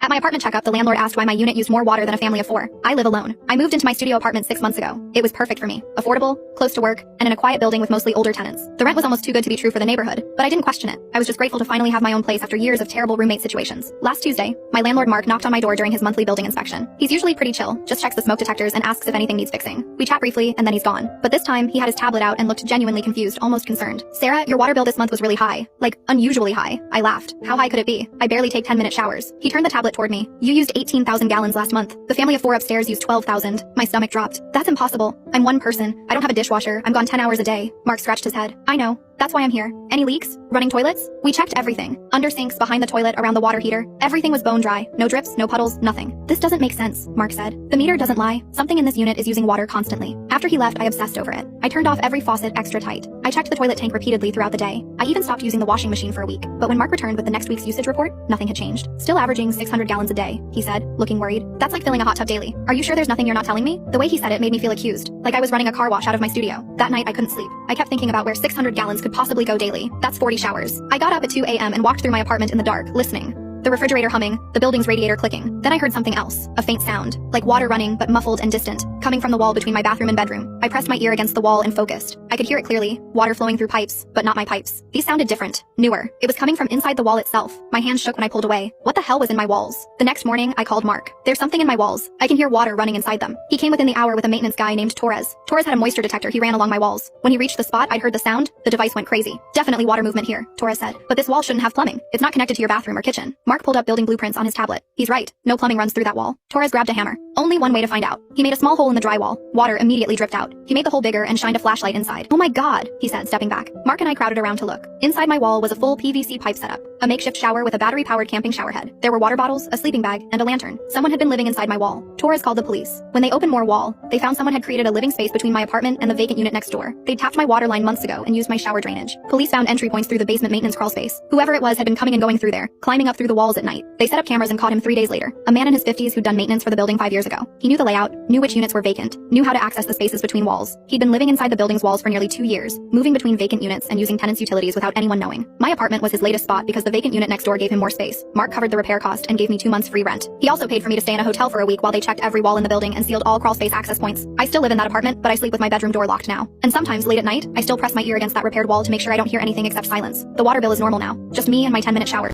At my apartment checkup, the landlord asked why my unit used more water than a family of 4. I live alone. I moved into my studio apartment 6 months ago. It was perfect for me. Affordable, close to work, and in a quiet building with mostly older tenants. The rent was almost too good to be true for the neighborhood, but I didn't question it. I was just grateful to finally have my own place after years of terrible roommate situations. Last Tuesday, my landlord Mark knocked on my door during his monthly building inspection. He's usually pretty chill, just checks the smoke detectors and asks if anything needs fixing. We chat briefly, and then he's gone. But this time, he had his tablet out and looked genuinely confused, almost concerned. "Sarah, your water bill this month was really high. Like, unusually high." I laughed. How high could it be? I barely take 10-minute showers. He turned the tablet toward me. "You used 18,000 gallons last month. The family of 4 upstairs used 12,000. My stomach dropped. "That's impossible. I'm one person. I don't have a dishwasher. I'm gone 10 hours a day." Mark scratched his head. "I know. That's why I'm here. Any leaks? Running toilets?" We checked everything. Under sinks, behind the toilet, around the water heater. Everything was bone dry. No drips, no puddles, nothing. "This doesn't make sense," Mark said. "The meter doesn't lie. Something in this unit is using water constantly." After he left, I obsessed over it. I turned off every faucet extra tight. I checked the toilet tank repeatedly throughout the day. I even stopped using the washing machine for a week. But when Mark returned with the next week's usage report, nothing had changed. "Still averaging 600 gallons a day," he said, looking worried. "That's like filling a hot tub daily. Are you sure there's nothing you're not telling me?" The way he said it made me feel accused, like I was running a car wash out of my studio. That night, I couldn't sleep. I kept thinking about where 600 gallons could possibly go daily. That's 40 showers. I got up at 2 a.m. and walked through my apartment in the dark, listening. The refrigerator humming, the building's radiator clicking. Then I heard something else, a faint sound, like water running but muffled and distant, coming from the wall between my bathroom and bedroom. I pressed my ear against the wall and focused. I could hear it clearly, water flowing through pipes, but not my pipes. These sounded different, newer. It was coming from inside the wall itself. My hands shook when I pulled away. What the hell was in my walls? The next morning, I called Mark. "There's something in my walls. I can hear water running inside them." He came within the hour with a maintenance guy named Torres. Torres had a moisture detector he ran along my walls. When he reached the spot, I'd heard the sound. The device went crazy. "Definitely water movement here," Torres said. "But this wall shouldn't have plumbing. It's not connected to your bathroom or kitchen." Mark pulled up building blueprints on his tablet. "He's right. No plumbing runs through that wall." Torres grabbed a hammer. "Only one way to find out." He made a small hole in the drywall. Water immediately dripped out. He made the hole bigger and shined a flashlight inside. "Oh my god," he said, stepping back. Mark and I crowded around to look. Inside my wall was a full PVC pipe setup, a makeshift shower with a battery-powered camping shower head. There were water bottles, a sleeping bag, and a lantern. Someone had been living inside my wall. Torres called the police. When they opened more wall, they found someone had created a living space between my apartment and the vacant unit next door. They'd tapped my water line months ago and used my shower drainage. Police found entry points through the basement maintenance crawl space. Whoever it was had been coming and going through there, climbing up through the walls at night. They set up cameras and caught him 3 days later. A man in his 50s who'd done maintenance for the building 5 years ago. He knew the layout, knew which units were vacant, knew how to access the spaces between walls. He'd been living inside the building's walls for nearly 2 years, moving between vacant units and using tenants' utilities without anyone knowing. My apartment was his latest spot because the vacant unit next door gave him more space. Mark covered the repair cost and gave me 2 months free rent. He also paid for me to stay in a hotel for a week while they checked every wall in the building and sealed all crawl space access points. I still live in that apartment, but I sleep with my bedroom door locked now. And sometimes, late at night, I still press my ear against that repaired wall to make sure I don't hear anything except silence. The water bill is normal now. Just me and my 10-minute shower.